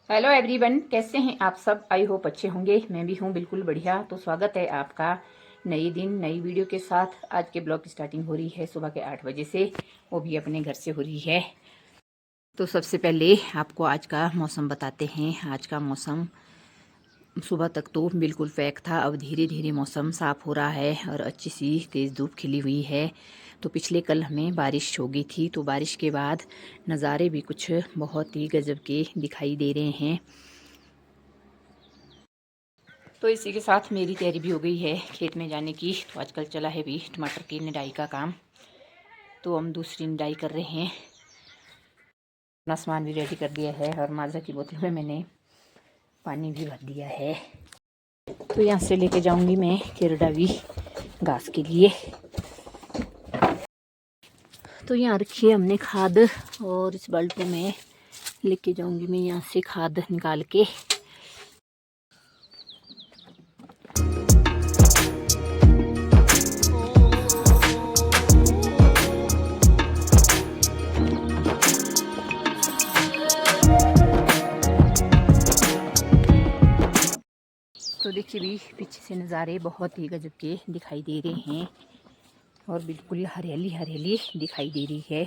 Hello everyone, कैसे हैं आप सब। आई होप अच्छे होंगे। मैं भी हूँ बिल्कुल बढ़िया। तो स्वागत है आपका नई दिन नई वीडियो के साथ। आज के ब्लॉग की स्टार्टिंग हो रही है सुबह के 8 बजे से, वो भी अपने घर से हो रही है। तो सबसे पहले आपको आज का मौसम बताते हैं। आज का मौसम सुबह तक तो बिल्कुल पैक था, अब धीरे धीरे मौसम साफ़ हो रहा है और अच्छी सी तेज़ धूप खिली हुई है। तो पिछले कल हमें बारिश हो गई थी, तो बारिश के बाद नज़ारे भी कुछ बहुत ही गजब के दिखाई दे रहे हैं। तो इसी के साथ मेरी तैयारी भी हो गई है खेत में जाने की। तो आजकल चला है भी टमाटर की निराई का काम, तो हम दूसरी निराई कर रहे हैं। अपना सामान भी रेडी कर दिया है और माजा की बोतल में मैंने पानी भी भर दिया है। तो यहाँ से लेके जाऊंगी मैं केरडावी घास के लिए। तो यहाँ रखी है हमने खाद, और इस बाल्टी में लेके जाऊंगी मैं यहाँ से खाद निकाल के। तो देखिए भी पीछे से नज़ारे बहुत ही गजब के दिखाई दे रहे हैं और बिल्कुल हरियाली हरियाली दिखाई दे रही है।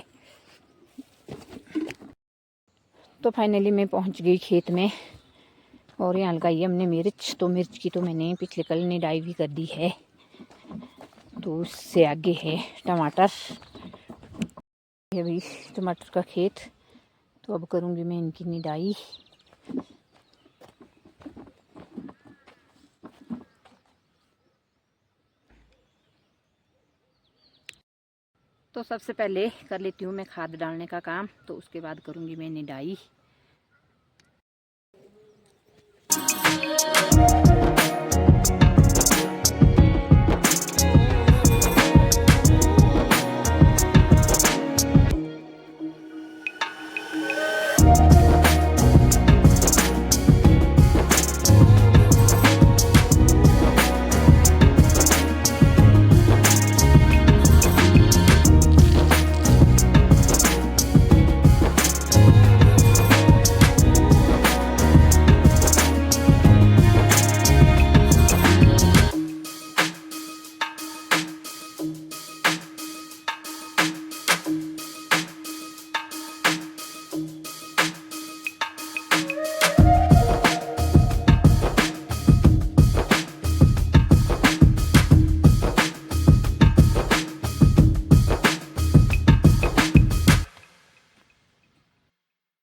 तो फाइनली मैं पहुंच गई खेत में, और यहाँ लगाई हमने मिर्च। तो मिर्च की तो मैंने पिछले कल निराई भी कर दी है। तो उससे आगे है टमाटर, ये भी टमाटर का खेत। तो अब करूँगी मैं इनकी निराई। तो सबसे पहले कर लेती हूँ मैं खाद डालने का काम, तो उसके बाद करूँगी मैं निराई।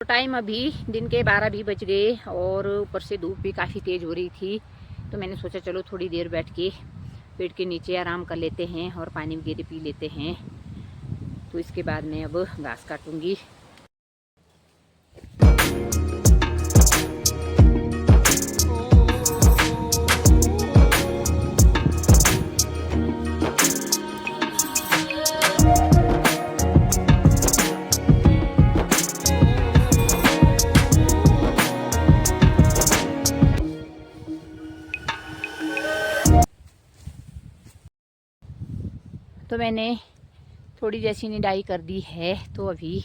टाइम अभी दिन के 12 भी बज गए और ऊपर से धूप भी काफ़ी तेज़ हो रही थी। तो मैंने सोचा चलो थोड़ी देर बैठ के पेड़ के नीचे आराम कर लेते हैं और पानी वगैरह पी लेते हैं। तो इसके बाद मैं अब घास काटूंगी। तो मैंने थोड़ी जैसी निदाई कर दी है। तो अभी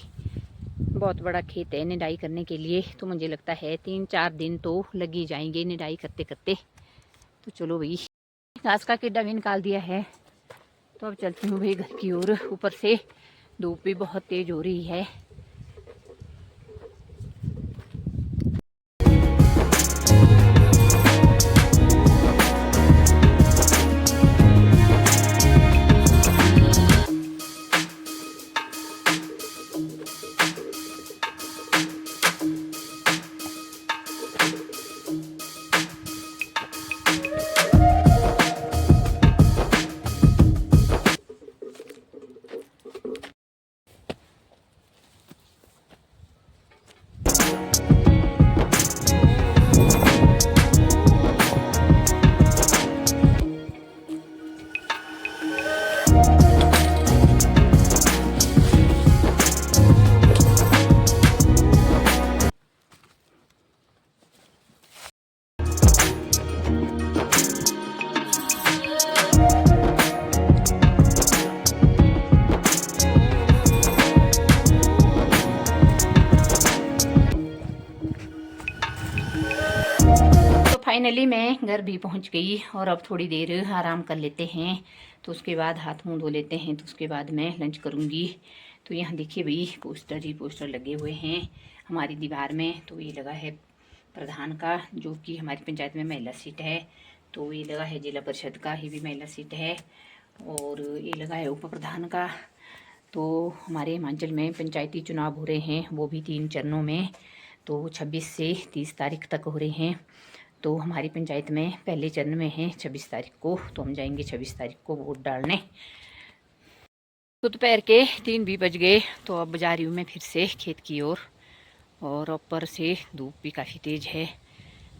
बहुत बड़ा खेत है निदाई करने के लिए, तो मुझे लगता है 3-4 दिन तो लग ही जाएंगे निदाई करते करते। तो चलो भाई, घास का किड्डा भी निकाल दिया है। तो अब चलती हूँ भाई घर की ओर। ऊपर से धूप भी बहुत तेज़ हो रही है। फाइनली मैं घर भी पहुंच गई और अब थोड़ी देर आराम कर लेते हैं, तो उसके बाद हाथ मुंह धो लेते हैं, तो उसके बाद मैं लंच करूंगी। तो यहाँ देखिए भाई पोस्टर ही पोस्टर लगे हुए हैं हमारी दीवार में। तो ये लगा है प्रधान का, जो कि हमारी पंचायत में महिला सीट है। तो ये लगा है जिला परिषद का, ये भी महिला सीट है। और ये लगा है उप प्रधान का। तो हमारे हिमाचल में पंचायती चुनाव हो रहे हैं, वो भी 3 चरणों में। तो 26 से 30 तारीख तक हो रहे हैं। तो हमारी पंचायत में पहले चरण में है 26 तारीख को, तो हम जाएंगे 26 तारीख को वोट डालने। तो दोपहर के 3 भी बज गए, तो अब जा रही हूँ मैं फिर से खेत की ओर। और ऊपर से धूप भी काफ़ी तेज़ है,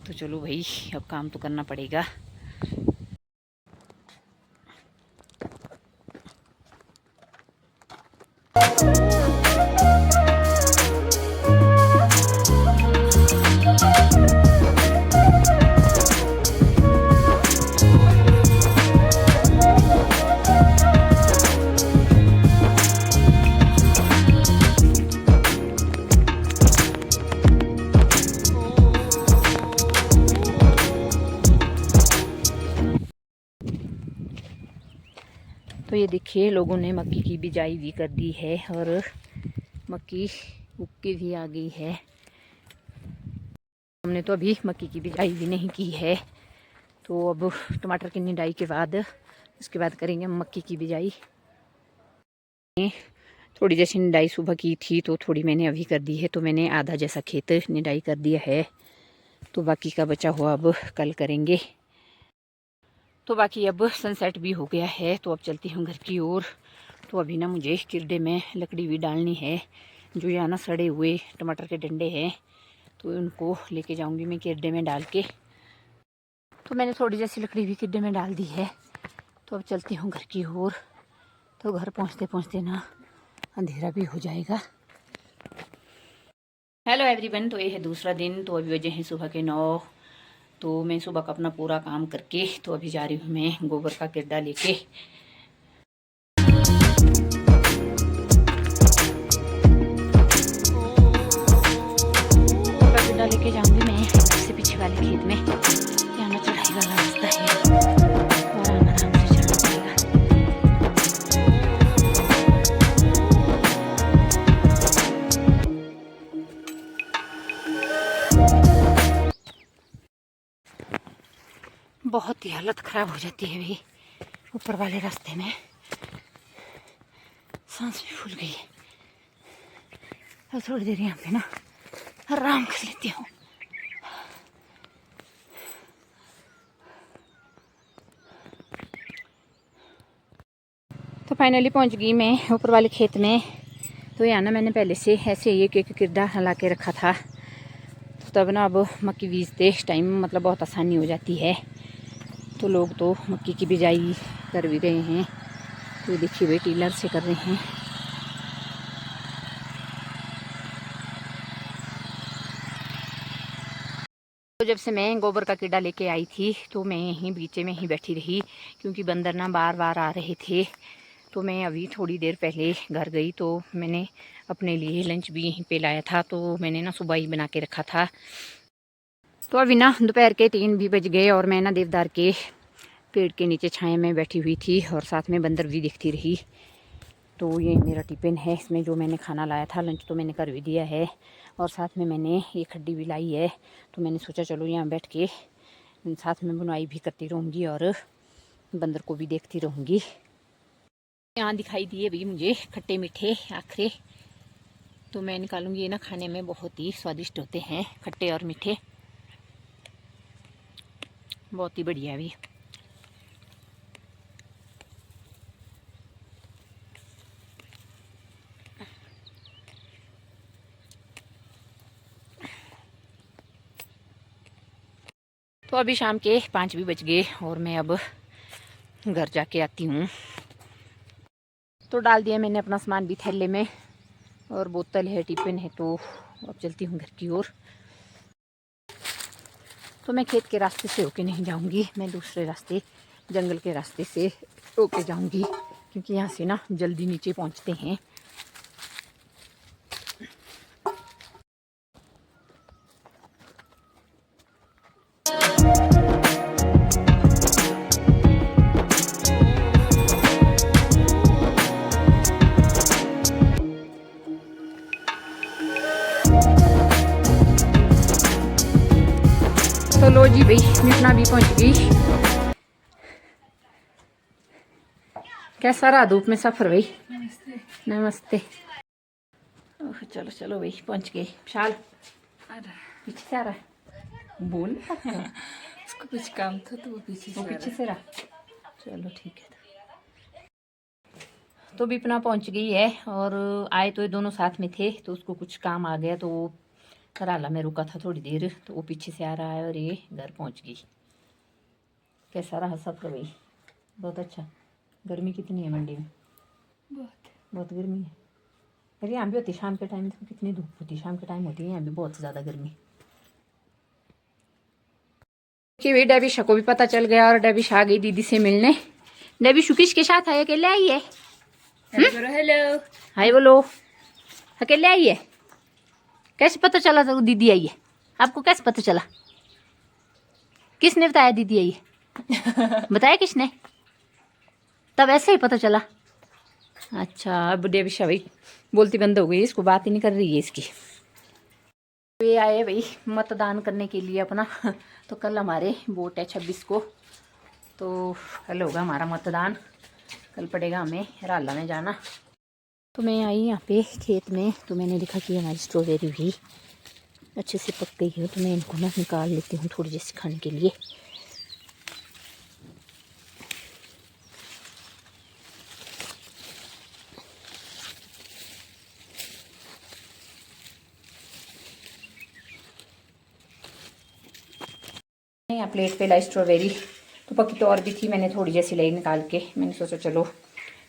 तो चलो भाई अब काम तो करना पड़ेगा। तो ये देखिए लोगों ने मक्की की बिजाई भी कर दी है और मक्की उग के भी आ गई है। हमने तो अभी मक्की की बिजाई भी नहीं की है। तो अब टमाटर की निराई के बाद उसके बाद करेंगे मक्की की बिजाई। थोड़ी जैसी निराई सुबह की थी, तो थोड़ी मैंने अभी कर दी है। तो मैंने आधा जैसा खेत निराई कर दिया है, तो बाकी का बचा हुआ अब कल करेंगे। तो बाकी अब सनसेट भी हो गया है, तो अब चलती हूँ घर की ओर। तो अभी ना मुझे किरडे में लकड़ी भी डालनी है। जो यहाँ ना सड़े हुए टमाटर के डंडे हैं, तो उनको लेके जाऊंगी मैं किरडे में डाल के। तो मैंने थोड़ी जैसी लकड़ी भी किरडे में डाल दी है। तो अब चलती हूँ घर की ओर। तो घर पहुँचते पहुँचते ना अंधेरा भी हो जाएगा। हेलो एवरीवन, तो ये है दूसरा दिन। तो अभी बजे हैं सुबह के 9। तो मैं सुबह का अपना पूरा काम करके तो अभी जा रही हूँ मैं गोबर का किरडा लेके। किरडा लेके जाऊंगी मैं सबसे पीछे वाले खेत में। यहाँ चढ़ाई वाला रास्ता है, आराम आराम से चढ़ना पड़ेगा। बहुत ही हालत ख़राब हो जाती है भाई ऊपर वाले रास्ते में, सांस भी फूल गई है। अब थोड़ी देर यहाँ पे ना आराम कर लेती हूँ। तो फाइनली पहुँच गई मैं ऊपर वाले खेत में। तो यहाँ ना मैंने पहले से ऐसे ही एक किरडा हला के रखा था, तो तब ना अब मक्की बीजते इस टाइम मतलब बहुत आसानी हो जाती है। तो लोग तो मक्की की बिजाई कर भी रहे हैं। तो देखिए भाई टीलर से कर रहे हैं। तो जब से मैं गोबर का किरडा लेके आई थी, तो मैं यहीं बीचे में ही बैठी रही, क्योंकि बंदर ना बार बार आ रहे थे। तो मैं अभी थोड़ी देर पहले घर गई, तो मैंने अपने लिए लंच भी यहीं पे लाया था। तो मैंने ना सुबह ही बना के रखा था। तो अभी ना दोपहर के 3 भी बज गए और मैं ना देवदार के पेड़ के नीचे छाया में बैठी हुई थी और साथ में बंदर भी दिखती रही। तो ये मेरा टिफ़िन है, इसमें जो मैंने खाना लाया था, लंच तो मैंने कर भी दिया है। और साथ में मैंने ये खड्डी भी लाई है। तो मैंने सोचा चलो यहाँ बैठ के साथ में बुनाई भी करती रहूँगी और बंदर को भी देखती रहूँगी। यहाँ दिखाई दिए भी मुझे खट्टे मीठे आखरे, तो मैं निकालूंगी। ये ना खाने में बहुत ही स्वादिष्ट होते हैं, खट्टे और मीठे, बहुत ही बढ़िया भी। तो अभी शाम के 5 भी बज गए और मैं अब घर जाके आती हूँ। तो डाल दिया मैंने अपना सामान भी थैले में, और बोतल है, टिफिन है। तो अब चलती हूँ घर की ओर। तो मैं खेत के रास्ते से होके नहीं जाऊँगी, मैं दूसरे रास्ते जंगल के रास्ते से होके जाऊँगी, क्योंकि यहाँ से ना जल्दी नीचे पहुँचते हैं। लो जी भाई, मिटना भी पहुंच गई। कैसा रहा धूप में सफर भाई? नमस्ते। नमस्ते। ओह, चलो चलो भाई, पहुंच गए। शाल पीछे से आ रहा है, बोल उसको कुछ काम था तो वो पीछे से रहा। चलो ठीक है। तो भी अपना पहुंच गई है, और आए तो ये दोनों साथ में थे, तो उसको कुछ काम आ गया तो वो कराला में रुका था थोड़ी देर, तो वो पीछे से आ रहा है और ये घर पहुंच गई। कैसा रहा सफर भाई? बहुत अच्छा। गर्मी कितनी है मंडी में? बहुत गर्मी है। अरे यहाँ भी होती शाम के टाइम, तो कितनी धूप होती, शाम के टाइम होती है यहाँ भी बहुत ज़्यादा गर्मी। कि भाई डेबिशा को भी पता चल गया, और डेबिशा आ गई दीदी से मिलने। डेबिशु किसके साथ है? अकेले आई है? हेलो। हाय बोलो। अकेले आई है? कैसे पता चला था दीदी आई है? आपको कैसे पता चला? किसने बताया दीदी आई है? बताया किसने? तब ऐसे ही पता चला। अच्छा, अब डेबिशा भाई बोलती बंद हो गई, इसको बात ही नहीं कर रही है इसकी। ये आए भाई मतदान करने के लिए अपना। तो कल हमारे वोट है 26 को, तो कल होगा हमारा मतदान। कल पड़ेगा हमें राला में जाना। तो मैं आई यहाँ पे खेत में, तो मैंने देखा कि हमारी स्ट्रॉबेरी भी अच्छे से पक गई है, तो मैं इनको ना निकाल लेती हूँ थोड़ी जैसे खाने के लिए। यहाँ प्लेट पे लाई स्ट्रॉबेरी, तो पकी तो और भी थी, मैंने थोड़ी जैसी लाई निकाल के। मैंने सोचा चलो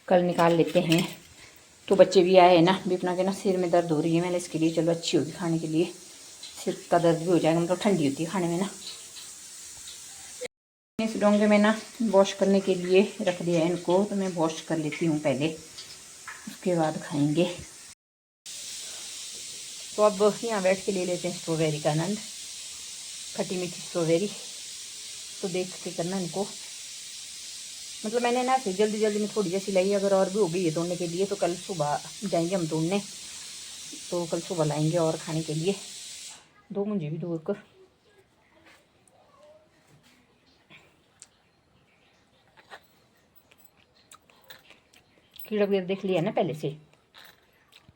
कल निकाल लेते हैं। तो बच्चे भी आए हैं ना, विपना के ना सिर में दर्द हो रही है, मैंने इसके लिए चलो अच्छी होगी खाने के लिए, सिर का दर्द भी हो जाएगा, मतलब ठंडी होती है खाने में ना। इस डोंगे में ना वॉश करने के लिए रख दिया है इनको, तो मैं वॉश कर लेती हूँ पहले, उसके बाद खाएंगे। तो अब यहाँ बैठ के ले लेते हैं स्ट्रॉबेरी का आनंद, खट्टी मीठी स्ट्रॉबेरी। तो देख के करना इनको, मतलब मैंने ना फिर जल्दी जल्दी में थोड़ी जैसी लाई, अगर और भी हो गई है तोड़ने के लिए तो कल सुबह जाएंगे हम तोड़ने, तो कल सुबह लाएंगे और खाने के लिए। दो मुझे भी दो कर। कीड़ा वगैरह देख लिया ना पहले से,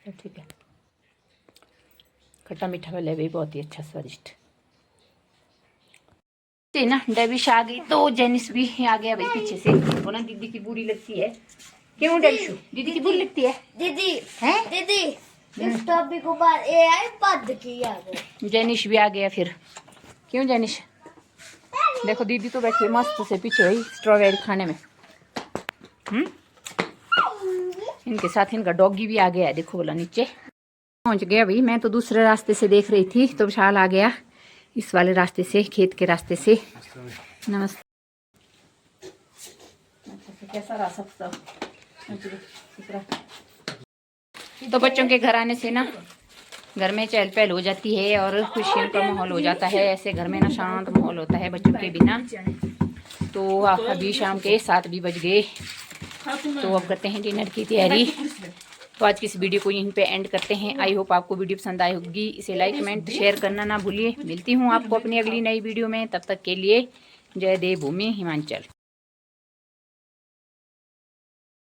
तो ठीक है। खट्टा मीठा वाला भी बहुत ही अच्छा स्वादिष्ट ना। डेबिश आ गई तो जेनिस भी आ गया भाई पीछे से। वो ना दीदी की बुरी लगती है। क्यों डेबिशु? दीदी की बुरी लगती है? दीदी हैं? दीदी इस टॉपिक को बात एआई बंद किया है। जेनिश भी आ गया फिर। क्यों जेनिश? देखो दीदी तो बैठी है मस्त से पीछे भाई स्ट्रॉबेरी खाने में। इनके साथ इनका डॉगी भी आ गया है, देखो बोला नीचे पहुंच गया भाई। मैं तो दूसरे रास्ते से देख रही थी, तो विशाल आ गया इस वाले रास्ते से, खेत के रास्ते से। नमस्ते। कैसा रहा सब? तो बच्चों के घर आने से ना घर में चहल पहल हो जाती है और खुशियों का माहौल हो जाता है। ऐसे घर में ना शांत माहौल होता है बच्चों के बिना। तो अभी शाम के 7 भी बज गए, तो अब करते हैं डिनर की तैयारी। तो आज की इस वीडियो को यहीं पे एंड करते हैं। आई होप आपको वीडियो पसंद आई होगी। इसे लाइक कमेंट शेयर करना ना भूलिए। मिलती हूँ आपको अपनी अगली नई वीडियो में, तब तक के लिए जय देव भूमि हिमाचल।